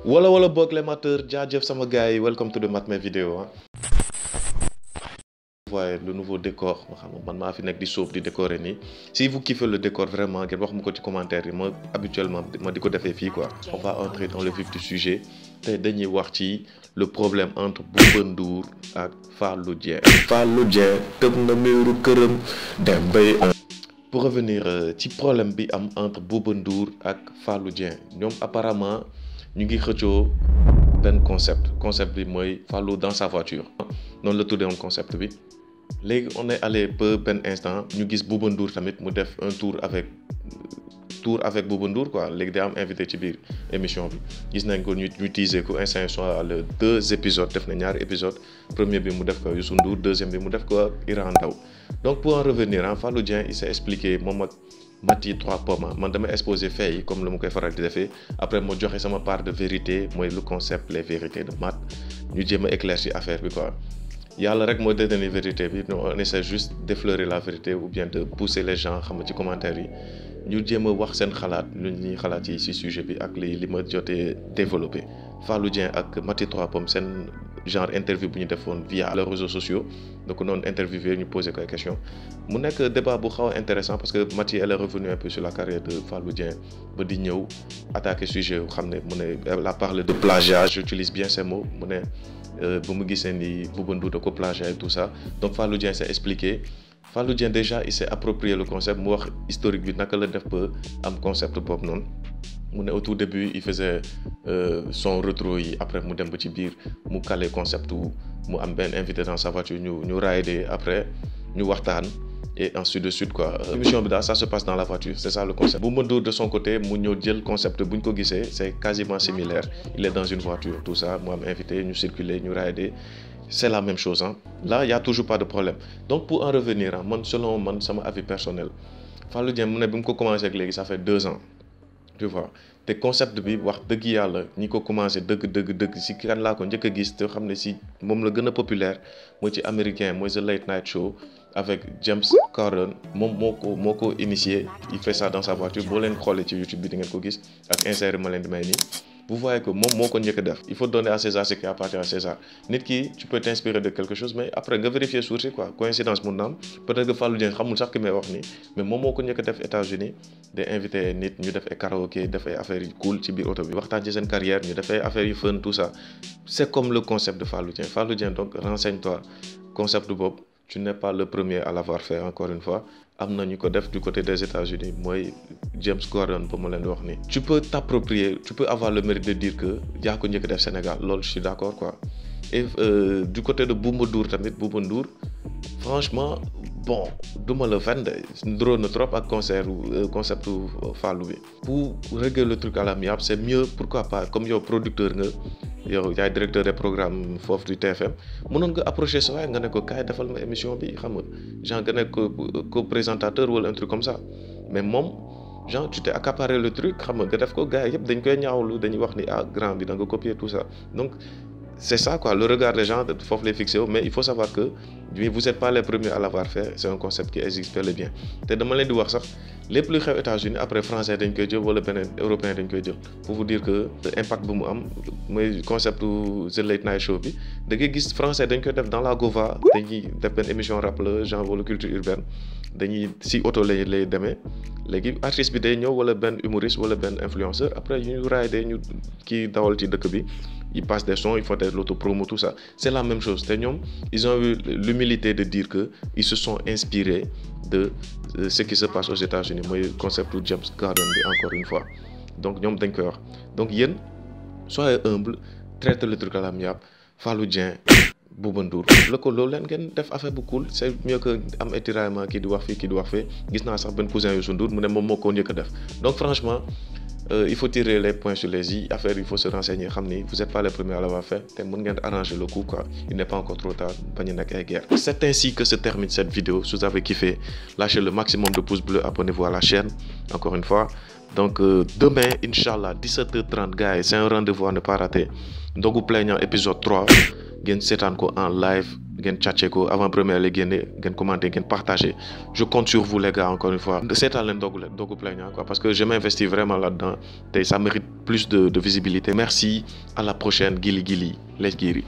wala boog l'amateur jaajëf sama gars yi welcome to the Matmé vidéo ah. Vous voyez le nouveau décor ma xam man maa fi nekk di sóob di décorer nii si vous kiffez le décor vraiment ngeen wax ma ko ci commentaire yi ma habituellement ma di ko defee fii quoi. On va entrer dans le vif du sujet tey dañuy wax ci le problème entre Bouba Ndour ak Fallou Dieng. Fallou Dieng tëb na miiru këram dem bay. Pour revenir ci problème bi am entre Bouba Ndour ak Fallou Dieng ñoom apparemment ñu ngi xëccoo benn concept bi mooy Fallou dans sa voiture noonu la tuddee woon concept bi léegi on est allé peu benn instant ñu gis Bouba Ndour tamit mu def un tour avec Bouba Ndour quoi léegi day am invité ci biir émission bi gis nañ ko ñu teaser ko instant soit le 2 épisodes def na ñaari épisode premier bi mu def ko Youssou Ndour deuxième bi mu def ko Iran Ndaw donc pour en revenir Fallou Dieng il s'est expliqué moom ak Maty 3 Pommes man damay exposé fait yi comme la mu koy faral di defee après moo joxe sama part de vérité mooy le concept les vérités de Maty ñu jéem a éclaircir affaire bi quoi yàlla rek moo détenir vérité bi on essaie juste d'effleurer la vérité ou bien de pousser les gens xam nga ci commentaires yi ñu jéem a wax seen xalaat lu ñuy xalaat yi ci sujet bi ak li ma jotee développé Fallou Dieng ak Maty 3 Pommes seen genre interview bu ñu defoon via les réseaux sociaux donc noonu interviewé ñu posé ko ay question mu nekk débat bu xaw a intéressant parce que Maty elle est revenue un peu sur la carrière de Fallou Dieng ba di ñëw attaqué sujet yu xam ne mu ne elle a parlé de plagiat j'utilise bien ces mots mu ne bu mu gisee ni Bouba Ndour da ko plagiat et tout ça donc Fallou Dieng s'est expliqué Fallou Dieng déjà il s'est approprié le concept mu wax historique bi naka la def ba am concept boobu noonu mu ne au tout début il faisait son rétro yi après mu dem ba ci biir mu calé concept wu mu am benn invité dans sa voiture ñu raidé après ñu waxtaan et ainsi de suite quoi. Émission bi daal ça se passe dans la voiture c'est ça le concept. Bouba Ndour de son côté mu ñëw jël concept bu ñu ko gisee c'est quasiment similaire il est dans une voiture tout ça mu am invité ñu circuler ñu raidé c'est la même chose là il y a toujours pas de problème donc pour en revenir selon man sama avis personnel Fallou Dieng mu ne bi mu ko commencé ak léegi ça fait 2 ans. Tu vois te concept bi wax dëgg yàlla ñi ko commencé dëgg si kan laa ko njëkk a gis te xam ne si moom la gën a populaire mooy ci américain mooy The Late Night Show avec James Corden moom moo ko initié il fait ça dans sa voiture boo leen xoolee ci YouTube bi di ngeen ko gis ak inséré ma leen di may nii vous voyez que moom moo ko njëkk a def il faut donner à César ce qui appartient à César nit ki tu peux t'inspirer de quelque chose mais après nga vérifier source yi quoi coïncidence mun na am peut-être que Fallou Dieng xamul sax ki may wax nii mais moom moo ko njëkk a def États-Unis de invité nit ñu def ay karaoké def ay affaires yu cool ci biir oto bi waxtaan ci seen carrière ñu def ay affaires yu fun tout ça c'est comme le concept de Fallou Dieng donc renseigne-toi concept boobu tu n'es pas le premier à l'avoir fait encore une fois am na ñu ko def du côté des États-Unis mooy James Corden ba ma leen di wax nii. Tu peux t'approprier tu peux avoir le mérite de dire que yaa ko njëkk def Sénégal loolu je suis d'accord quoi et du côté de Bouba Ndour tamit Bouba Ndour franchement bon duma la fen de ndróo na trop ak concept Fallou bi pour régler le truc à l'amiable c'est mieux pourquoi pas comme yow producteur nga yow yaay directeur des programmes foofu du TFM mënoon nga approcher sa waay nga ne ko kaay defal ma émission bi xam nga genre nga nekk ko présentateur wala un truc comme ça mais moom genre tu t'es accaparé le truc xam nga def ko gars yëpp dañ koy ñaawlu dañuy wax ni grand bi da nga copier tout ça donc c'est ça quoi le regard des gens foofu lay fixé mais il faut savoir que vous êtes pas les premiers à l'avoir fait c'est un concept qui existe bel et bien te dama leen di wax sax lépp luy xew États-Unis après français dañ koy jël wala beneen européen dañ koy jël pour vous dire que impact bu mu am mooy concept The Late Night Show bi da ngay gis français dañ koy def dans la Gova dañuy def benn émission rap la genre wala culture urbaine dañuy si auto lay demee léegi artiste bi day ñëw wala benn humoriste wala benn influenceur après ñu raay ñu kii dawal ci dëkk bi ils passent des sons, ils font de l'autopromo, tout ça. C'est la même chose. Ils ont eu l'humilité de dire qu'ils se sont inspirés de ce qui se passe aux États-Unis. Moi, le concept de James Corden, encore une fois. Donc, ils ont dit donc, soyez humble, traitez le truc à l'amiable. Fallou Dieng, Bouba Ndour. Loolu leen ngeen def affaire bu cool c'est mieux que am étiraillement kii di wax fii kii di wax fee gis naa sax benn cousin Youssou Ndour mu ne moom moo ko njëkk a def donc franchement il faut tirer les points sur les i affaire il faut se renseigner xam ni vous êtes pas les premiers à l'avoir fait te mën ngeen arranger le coup quoi il n'est pas encore trop tard bañ a nekk ay guerre. C'est ainsi que se termine cette vidéo si vous avez kiffé lâchez le maximum de pouces bleus abonnez-vous à la chaîne encore une fois donc demain inchallah 17h30 gars c'est un rendez-vous à ne pas rater Ndogu Plaignant épisode 3 ngeen seetaan ko en live ngeen càccee ko avant première lay génne ngeen commenter ngeen partager je compte sur vous les gars encore une fois seetaan leen Dogu Plaignant quoi parce que je m'investis vraiment là-dedans te ça mérite plus de visibilité merci à la prochaine Gili Gili let's get it